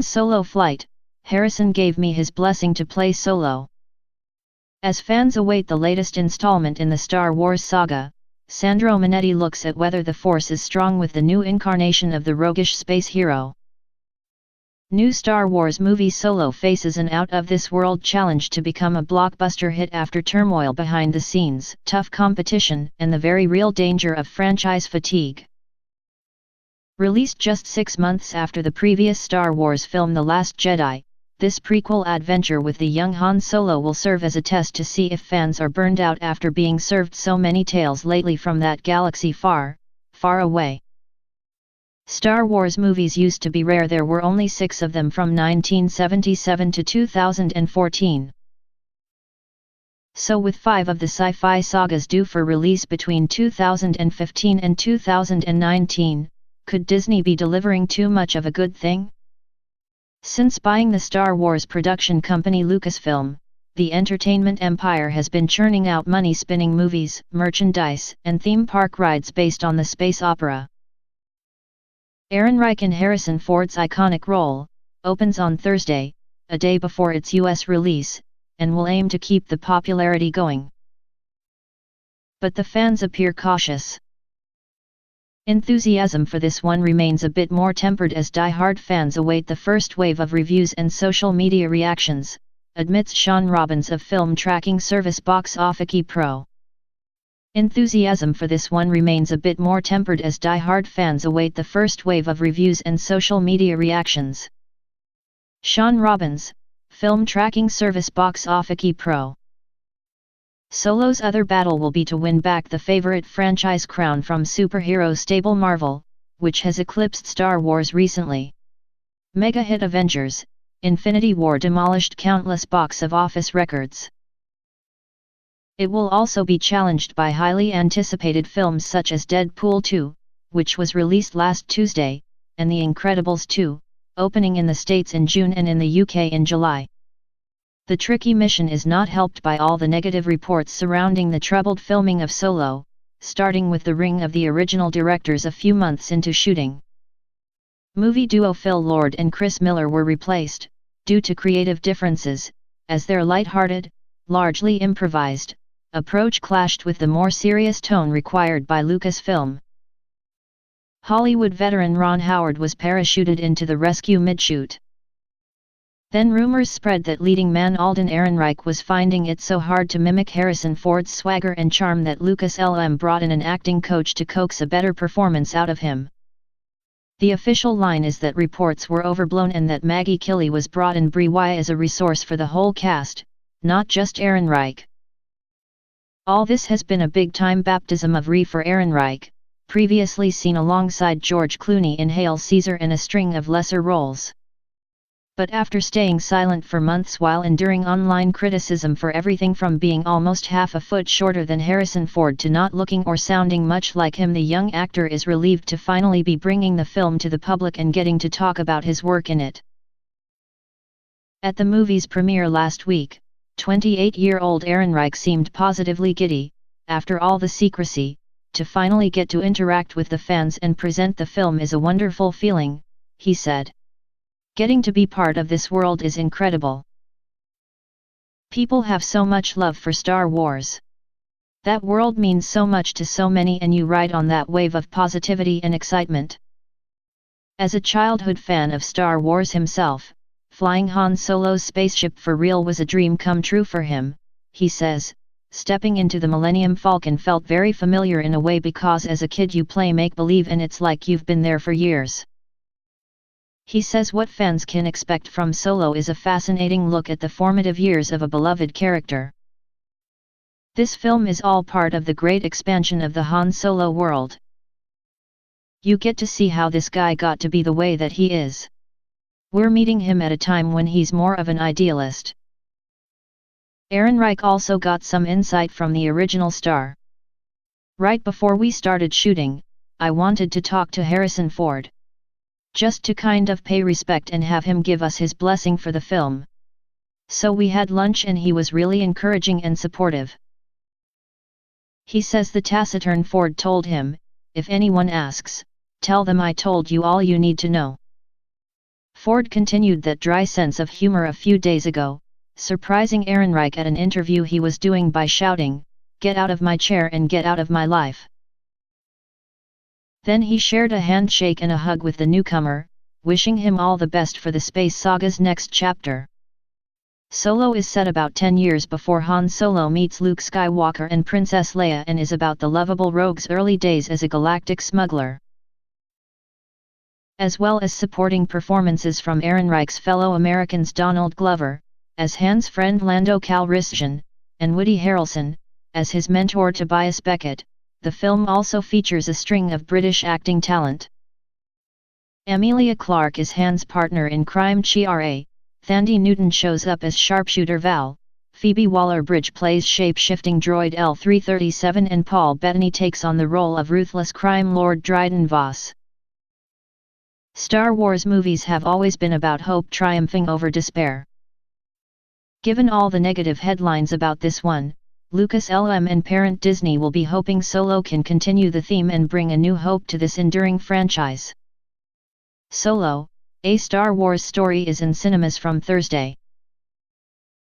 Solo flight, Harrison gave me his blessing to play Solo. As fans await the latest installment in the Star Wars saga, Sandro Minetti looks at whether the Force is strong with the new incarnation of the roguish space hero. New Star Wars movie Solo faces an out-of-this-world challenge to become a blockbuster hit after turmoil behind the scenes, tough competition, and the very real danger of franchise fatigue. Released just 6 months after the previous Star Wars film The Last Jedi, this prequel adventure with the young Han Solo will serve as a test to see if fans are burned out after being served so many tales lately from that galaxy far, far away. Star Wars movies used to be rare. There were only 6 of them from 1977 to 2014. So with 5 of the sci-fi sagas due for release between 2015 and 2019, could Disney be delivering too much of a good thing? Since buying the Star Wars production company Lucasfilm, the entertainment empire has been churning out money-spinning movies, merchandise, and theme park rides based on the space opera. Ehrenreich in Harrison Ford's iconic role, opens on Thursday, a day before its US release, and will aim to keep the popularity going. But the fans appear cautious. Enthusiasm for this one remains a bit more tempered as die-hard fans await the first wave of reviews and social media reactions, admits Sean Robbins of film tracking service Box Office Pro. Enthusiasm for this one remains a bit more tempered as die-hard fans await the first wave of reviews and social media reactions. Sean Robbins, film tracking service Box Office Pro. Solo's other battle will be to win back the favorite franchise crown from superhero stable Marvel, which has eclipsed Star Wars recently. Mega hit Avengers: Infinity War demolished countless box office records. It will also be challenged by highly anticipated films such as Deadpool 2, which was released last Tuesday, and The Incredibles 2, opening in the States in June and in the UK in July. The tricky mission is not helped by all the negative reports surrounding the troubled filming of Solo, starting with the ring of the original directors a few months into shooting. Movie duo Phil Lord and Chris Miller were replaced, due to creative differences, as their light-hearted, largely improvised, approach clashed with the more serious tone required by Lucasfilm. Hollywood veteran Ron Howard was parachuted into the rescue mid-shoot. Then rumors spread that leading man Alden Ehrenreich was finding it so hard to mimic Harrison Ford's swagger and charm that Lucasfilm brought in an acting coach to coax a better performance out of him. The official line is that reports were overblown and that Maggie Killy was brought in as a resource for the whole cast, not just Ehrenreich. All this has been a big-time baptism of for Ehrenreich, previously seen alongside George Clooney in Hail Caesar and a string of lesser roles. But after staying silent for months while enduring online criticism for everything from being almost half a foot shorter than Harrison Ford to not looking or sounding much like him, the young actor is relieved to finally be bringing the film to the public and getting to talk about his work in it. At the movie's premiere last week, 28-year-old Ehrenreich seemed positively giddy, after all the secrecy. To finally get to interact with the fans and present the film is a wonderful feeling, he said. Getting to be part of this world is incredible. People have so much love for Star Wars. That world means so much to so many, and you ride on that wave of positivity and excitement. As a childhood fan of Star Wars himself, flying Han Solo's spaceship for real was a dream come true for him, he says. Stepping into the Millennium Falcon felt very familiar in a way because as a kid you play make-believe and it's like you've been there for years. He says what fans can expect from Solo is a fascinating look at the formative years of a beloved character. This film is all part of the great expansion of the Han Solo world. You get to see how this guy got to be the way that he is. We're meeting him at a time when he's more of an idealist. Ehrenreich also got some insight from the original star. Right before we started shooting, I wanted to talk to Harrison Ford. Just to kind of pay respect and have him give us his blessing for the film. So we had lunch and he was really encouraging and supportive. He says the taciturn Ford told him, "If anyone asks, tell them I told you all you need to know." Ford continued that dry sense of humor a few days ago, surprising Ehrenreich at an interview he was doing by shouting, "Get out of my chair and get out of my life." Then he shared a handshake and a hug with the newcomer, wishing him all the best for the space saga's next chapter. Solo is set about 10 years before Han Solo meets Luke Skywalker and Princess Leia and is about the lovable rogue's early days as a galactic smuggler. As well as supporting performances from Ehrenreich's fellow Americans Donald Glover, as Han's friend Lando Calrissian, and Woody Harrelson, as his mentor Tobias Beckett, the film also features a string of British acting talent. Emilia Clarke is Han's partner in crime Chiara, Thandie Newton shows up as sharpshooter Val, Phoebe Waller-Bridge plays shape-shifting droid L-337 and Paul Bettany takes on the role of ruthless crime lord Dryden Voss. Star Wars movies have always been about hope triumphing over despair. Given all the negative headlines about this one, Lucasfilm and parent Disney will be hoping Solo can continue the theme and bring a new hope to this enduring franchise. Solo, a Star Wars story, is in cinemas from Thursday.